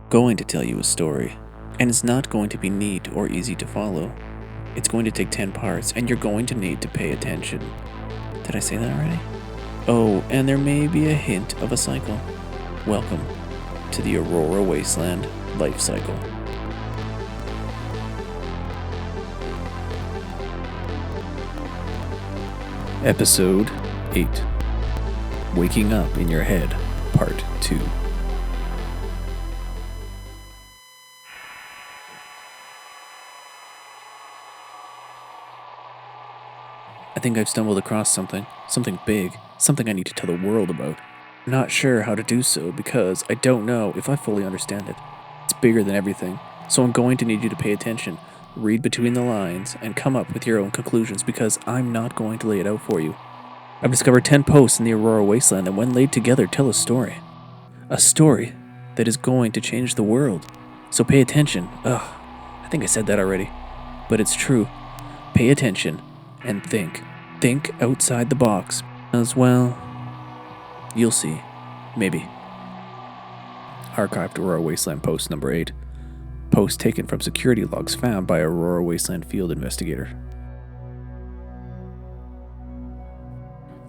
going to tell you a story, and it's not going to be neat or easy to follow. It's going to take 10 parts, and you're going to need to pay attention. Did I say that already? Oh, and there may be a hint of a cycle. Welcome to the Aurora Wasteland Lifecycle. Episode 8. Waking Up in Your Head, Part 2. I think I've stumbled across something big, something I need to tell the world about. I'm not sure how to do so because I don't know if I fully understand it. It's bigger than everything, so I'm going to need you to pay attention, read between the lines, and come up with your own conclusions because I'm not going to lay it out for you. I've discovered 10 posts in the Aurora Wasteland that when laid together tell a story. A story that is going to change the world. So pay attention. I think I said that already. But it's true. Pay attention and think. Think outside the box. As well, you'll see. Maybe. Archived Aurora Wasteland post number 8. Post taken from security logs found by Aurora Wasteland field investigator.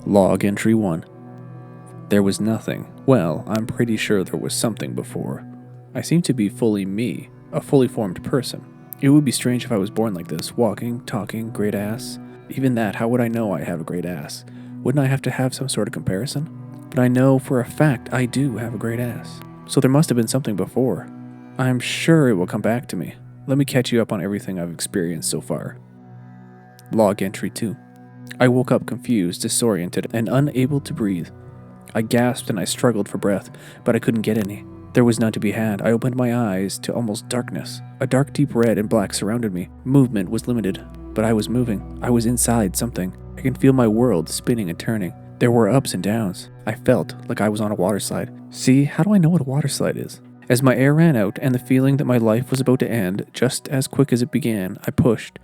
Log entry 1. There was nothing. Well, I'm pretty sure there was something before. I seem to be fully me, a fully formed person. It would be strange if I was born like this, walking, talking, great ass. Even that, how would I know I have a great ass? Wouldn't I have to have some sort of comparison? But I know for a fact I do have a great ass. So there must have been something before. I'm sure it will come back to me. Let me catch you up on everything I've experienced so far. Log entry 2. I woke up confused, disoriented, and unable to breathe. I gasped and I struggled for breath, but I couldn't get any. There was none to be had. I opened my eyes to almost darkness. A dark deep red and black surrounded me. Movement was limited, but I was moving. I was inside something. I can feel my world spinning and turning. There were ups and downs. I felt like I was on a water slide. See, how do I know what a water slide is? As my air ran out and the feeling that my life was about to end just as quick as it began, I pushed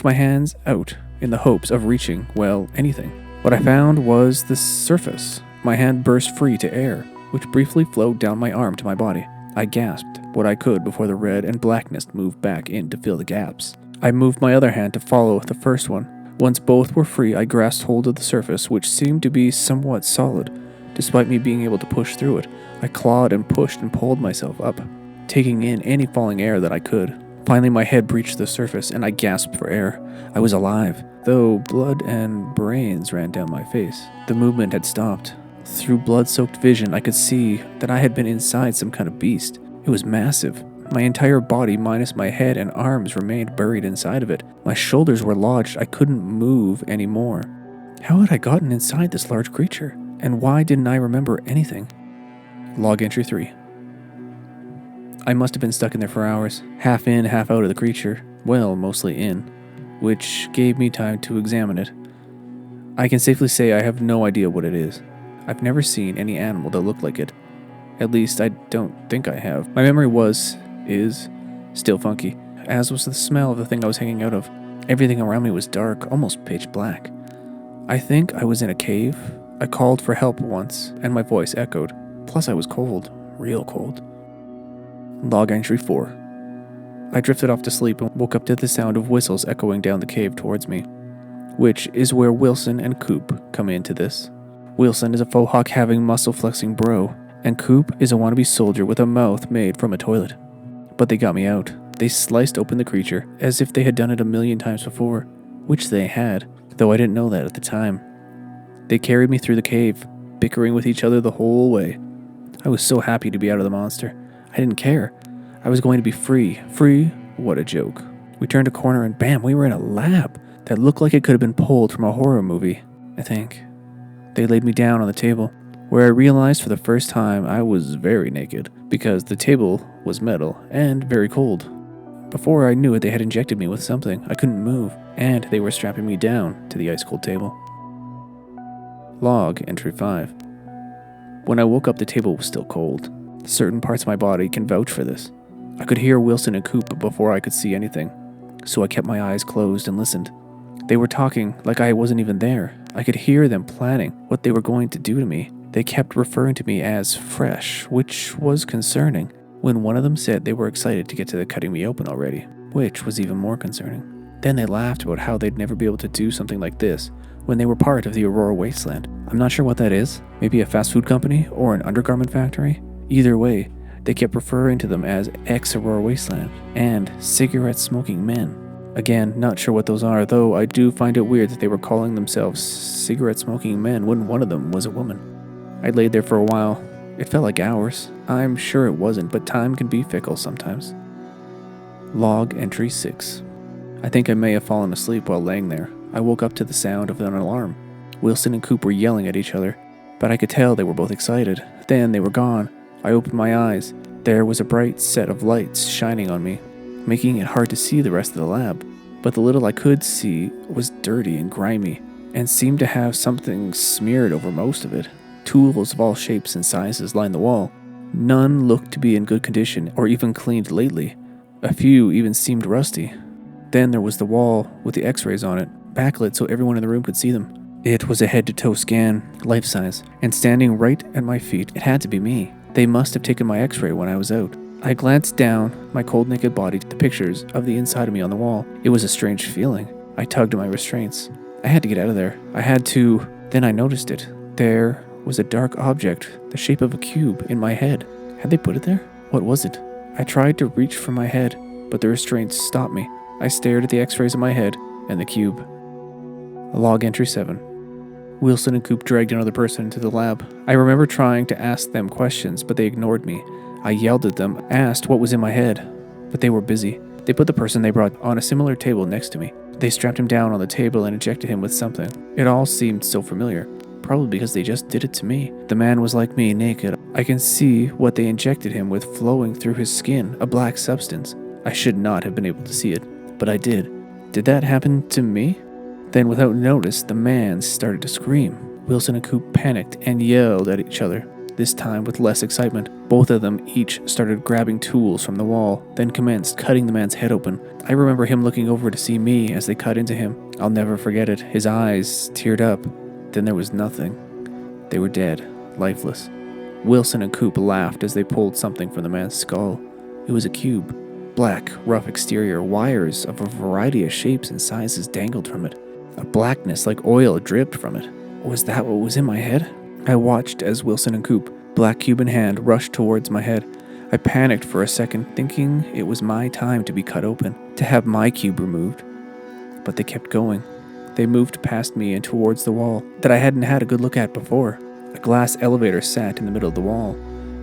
my hands out in the hopes of reaching, well, anything. What I found was the surface. My hand burst free to air, which briefly flowed down my arm to my body. I gasped what I could before the red and blackness moved back in to fill the gaps. I moved my other hand to follow the first one. Once both were free, I grasped hold of the surface, which seemed to be somewhat solid. Despite me being able to push through it, I clawed and pushed and pulled myself up, taking in any falling air that I could. Finally, my head breached the surface, and I gasped for air. I was alive, though blood and brains ran down my face. The movement had stopped. Through blood-soaked vision, I could see that I had been inside some kind of beast. It was massive. My entire body, minus my head and arms, remained buried inside of it. My shoulders were lodged. I couldn't move anymore. How had I gotten inside this large creature? And why didn't I remember anything? Log entry 3. I must have been stuck in there for hours, half in, half out of the creature. Well, mostly in, which gave me time to examine it. I can safely say I have no idea what it is. I've never seen any animal that looked like it. At least, I don't think I have. My memory is still funky, as was the smell of the thing I was hanging out of. Everything around me was dark, almost pitch black. I think I was in a cave. I called for help once, and my voice echoed. Plus I was cold, real cold. Log entry 4. I drifted off to sleep and woke up to the sound of whistles echoing down the cave towards me, which is where Wilson and Coop come into this. Wilson is a faux hawk having muscle flexing bro, and Coop is a wannabe soldier with a mouth made from a toilet. But they got me out. They sliced open the creature, as if they had done it a million times before, which they had, though I didn't know that at the time. They carried me through the cave, bickering with each other the whole way. I was so happy to be out of the monster. I didn't care. I was going to be free. Free? What a joke. We turned a corner and bam, we were in a lab that looked like it could have been pulled from a horror movie, I think. They laid me down on the table, where I realized for the first time I was very naked, because the table was metal and very cold. Before I knew it, they had injected me with something. I couldn't move, and they were strapping me down to the ice-cold table. Log entry 5. When I woke up, the table was still cold. Certain parts of my body can vouch for this. I could hear Wilson and Coop before I could see anything, so I kept my eyes closed and listened. They were talking like I wasn't even there. I could hear them planning what they were going to do to me. They kept referring to me as fresh, which was concerning. when one of them said they were excited to get to the cutting me open already, which was even more concerning. Then they laughed about how they'd never be able to do something like this when they were part of the Aurora Wasteland. I'm not sure what that is, maybe a fast food company or an undergarment factory. Either way, they kept referring to them as ex-Aurora Wasteland and cigarette-smoking men. Again, not sure what those are, though I do find it weird that they were calling themselves cigarette-smoking men when one of them was a woman. I laid there for a while. It felt like hours. I'm sure it wasn't, but time can be fickle sometimes. Log entry 6. I think I may have fallen asleep while laying there. I woke up to the sound of an alarm. Wilson and Coop were yelling at each other, but I could tell they were both excited. Then they were gone. I opened my eyes. There was a bright set of lights shining on me, making it hard to see the rest of the lab. But the little I could see was dirty and grimy, and seemed to have something smeared over most of it. Tools of all shapes and sizes lined the wall. None looked to be in good condition or even cleaned lately. A few even seemed rusty. Then there was the wall with the x-rays on it, backlit so everyone in the room could see them. It was a head-to-toe scan, life-size, and standing right at my feet, it had to be me. They must have taken my x-ray when I was out. I glanced down my cold naked body to the pictures of the inside of me on the wall. It was a strange feeling. I tugged at my restraints. I had to get out of there. I had to... Then I noticed it. There was a dark object, the shape of a cube, in my head. Had they put it there? What was it? I tried to reach for my head, but the restraints stopped me. I stared at the x-rays of my head and the cube. Log entry 7. Wilson and Coop dragged another person into the lab. I remember trying to ask them questions, but they ignored me. I yelled at them, asked what was in my head, but they were busy. They put the person they brought on a similar table next to me. They strapped him down on the table and injected him with something. It all seemed so familiar, probably because they just did it to me. The man was like me, naked. I can see what they injected him with flowing through his skin, a black substance. I should not have been able to see it, but I did. Did that happen to me? Then, without notice, the man started to scream. Wilson and Coop panicked and yelled at each other, this time with less excitement. Both of them each started grabbing tools from the wall, then commenced cutting the man's head open. I remember him looking over to see me as they cut into him. I'll never forget it. His eyes teared up. Then there was nothing. They were dead, lifeless. Wilson and Coop laughed as they pulled something from the man's skull. It was a cube. Black, rough exterior, wires of a variety of shapes and sizes dangled from it. A blackness like oil dripped from it. Was that what was in my head? I watched as Wilson and Coop, black cube in hand, rushed towards my head. I panicked for a second, thinking it was my time to be cut open, to have my cube removed. But they kept going. They moved past me and towards the wall that I hadn't had a good look at before. A glass elevator sat in the middle of the wall.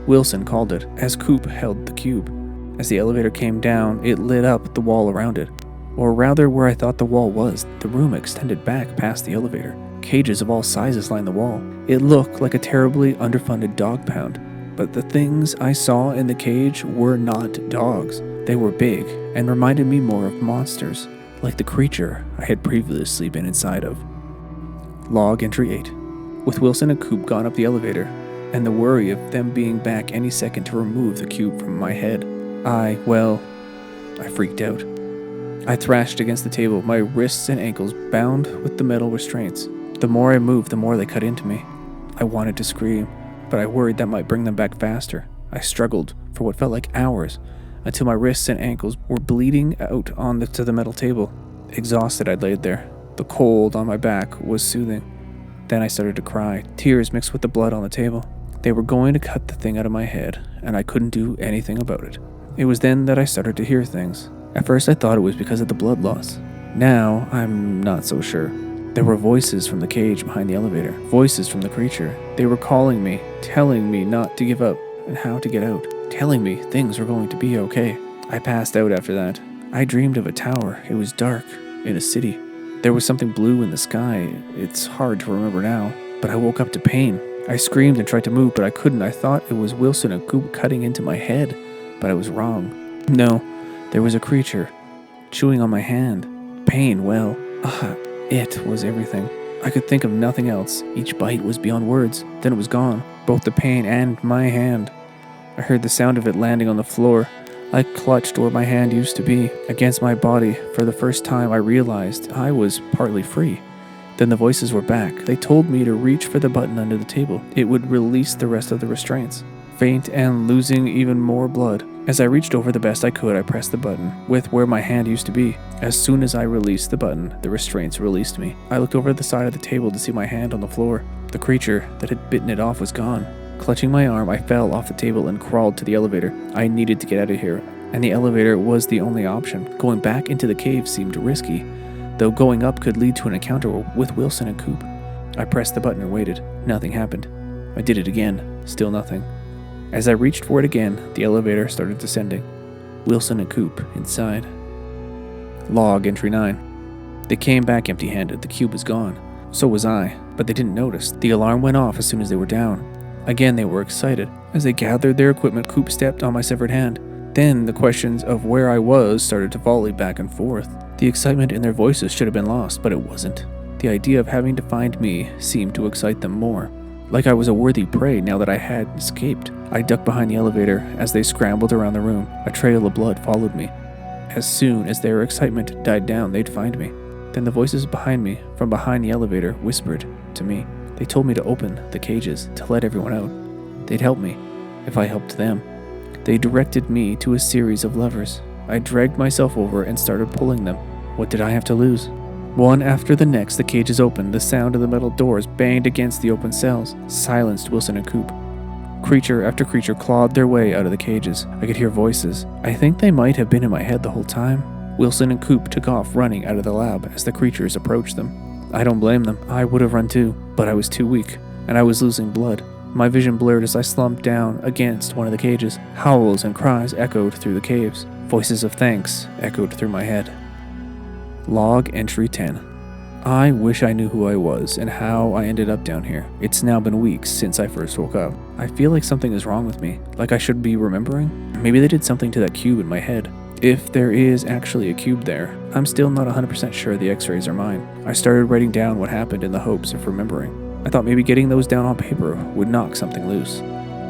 Wilson called it, as Coop held the cube. As the elevator came down, it lit up the wall around it. Or rather, where I thought the wall was, the room extended back past the elevator. Cages of all sizes lined the wall. It looked like a terribly underfunded dog pound. But the things I saw in the cage were not dogs. They were big and reminded me more of monsters, like the creature I had previously been inside of. Log entry 8. With Wilson and Coop gone up the elevator, and the worry of them being back any second to remove the cube from my head, I freaked out. I thrashed against the table, my wrists and ankles bound with the metal restraints. The more I moved, the more they cut into me. I wanted to scream, but I worried that might bring them back faster. I struggled for what felt like hours, until my wrists and ankles were bleeding out onto the metal table. Exhausted, I laid there. The cold on my back was soothing. Then I started to cry, tears mixed with the blood on the table. They were going to cut the thing out of my head, and I couldn't do anything about it. It was then that I started to hear things. At first I thought it was because of the blood loss. Now, I'm not so sure. There were voices from the cage behind the elevator, voices from the creature. They were calling me, telling me not to give up and how to get out, telling me things were going to be okay. I passed out after that. I dreamed of a tower. It was dark, in a city. There was something blue in the sky. It's hard to remember now, but I woke up to pain. I screamed and tried to move, but I couldn't. I thought it was Wilson and Coop cutting into my head, but I was wrong. No, there was a creature chewing on my hand. Pain, well, it was everything. I could think of nothing else. Each bite was beyond words. Then it was gone, both the pain and my hand. I heard the sound of it landing on the floor. I clutched where my hand used to be, against my body. For the first time, I realized I was partly free. Then the voices were back. They told me to reach for the button under the table. It would release the rest of the restraints. Faint and losing even more blood, As I reached over the best I could, I pressed the button with where my hand used to be. As soon as I released the button, the restraints released me. I looked over the side of the table to see my hand on the floor. The creature that had bitten it off was gone. Clutching my arm, I fell off the table and crawled to the elevator. I needed to get out of here, and the elevator was the only option. Going back into the cave seemed risky, though going up could lead to an encounter with Wilson and Coop. I pressed the button and waited. Nothing happened. I did it again. Still nothing. As I reached for it again, the elevator started descending. Wilson and Coop inside. Log entry 9. They came back empty-handed. The cube was gone. So was I, but they didn't notice. The alarm went off as soon as they were down. Again, they were excited. As they gathered their equipment, Coop stepped on my severed hand. Then the questions of where I was started to volley back and forth. The excitement in their voices should have been lost, but it wasn't. The idea of having to find me seemed to excite them more. Like I was a worthy prey now that I had escaped. I ducked behind the elevator as they scrambled around the room. A trail of blood followed me. As soon as their excitement died down, they'd find me. Then the voices behind me, from behind the elevator, whispered to me. They told me to open the cages, to let everyone out. They'd help me, if I helped them. They directed me to a series of levers. I dragged myself over and started pulling them. What did I have to lose? One after the next, the cages opened. The sound of the metal doors banged against the open cells, silenced Wilson and Coop. Creature after creature clawed their way out of the cages. I could hear voices. I think they might have been in my head the whole time. Wilson and Coop took off running out of the lab as the creatures approached them. I don't blame them. I would have run too, but I was too weak, and I was losing blood. My vision blurred as I slumped down against one of the cages. Howls and cries echoed through the caves. Voices of thanks echoed through my head. Log entry 10. I wish I knew who I was and how I ended up down here. It's now been weeks since I first woke up. I feel like something is wrong with me, like I should be remembering. Maybe they did something to that cube in my head. If there is actually a cube there, I'm still not 100% sure the x-rays are mine. I started writing down what happened in the hopes of remembering. I thought maybe getting those down on paper would knock something loose.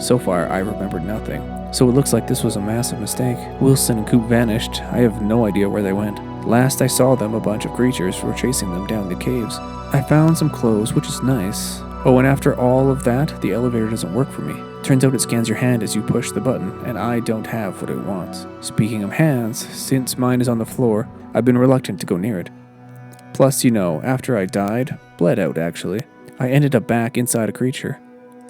So far, I remembered nothing. So it looks like this was a massive mistake. Wilson and Coop vanished. I have no idea where they went. Last I saw them, a bunch of creatures were chasing them down the caves. I found some clothes, which is nice. Oh, and after all of that, the elevator doesn't work for me. Turns out it scans your hand as you push the button, and I don't have what it wants. Speaking of hands, since mine is on the floor, I've been reluctant to go near it. Plus, after I died, bled out actually, I ended up back inside a creature.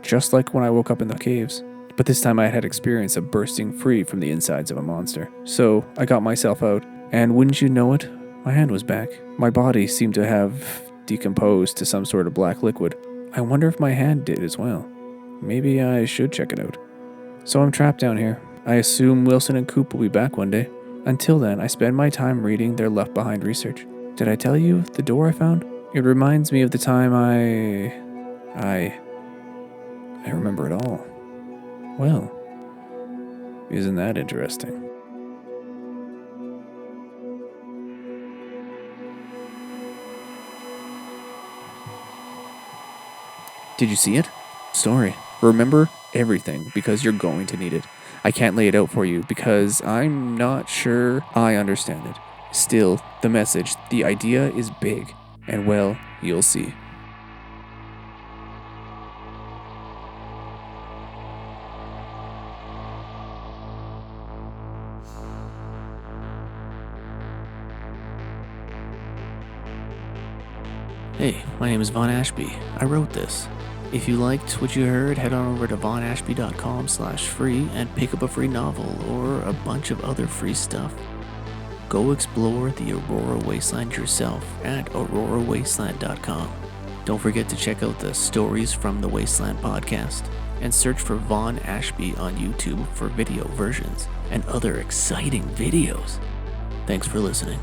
Just like when I woke up in the caves. But this time I had experience of bursting free from the insides of a monster. So I got myself out, and wouldn't you know it, my hand was back. My body seemed to have decomposed to some sort of black liquid. I wonder if my hand did as well. Maybe I should check it out. So I'm trapped down here. I assume Wilson and Coop will be back one day. Until then, I spend my time reading their left behind research. Did I tell you the door I found? It reminds me of the time I remember it all. Well, isn't that interesting? Did you see it? Story. Remember everything because you're going to need it. I can't lay it out for you because I'm not sure I understand it. Still, the message, the idea is big, and well, you'll see. Hey, my name is Vaughn Ashby. I wrote this. If you liked what you heard, head on over to VaughnAshby.com/free and pick up a free novel or a bunch of other free stuff. Go explore the Aurora Wasteland yourself at AuroraWasteland.com. Don't forget to check out the Stories from the Wasteland podcast and search for Vaughn Ashby on YouTube for video versions and other exciting videos. Thanks for listening.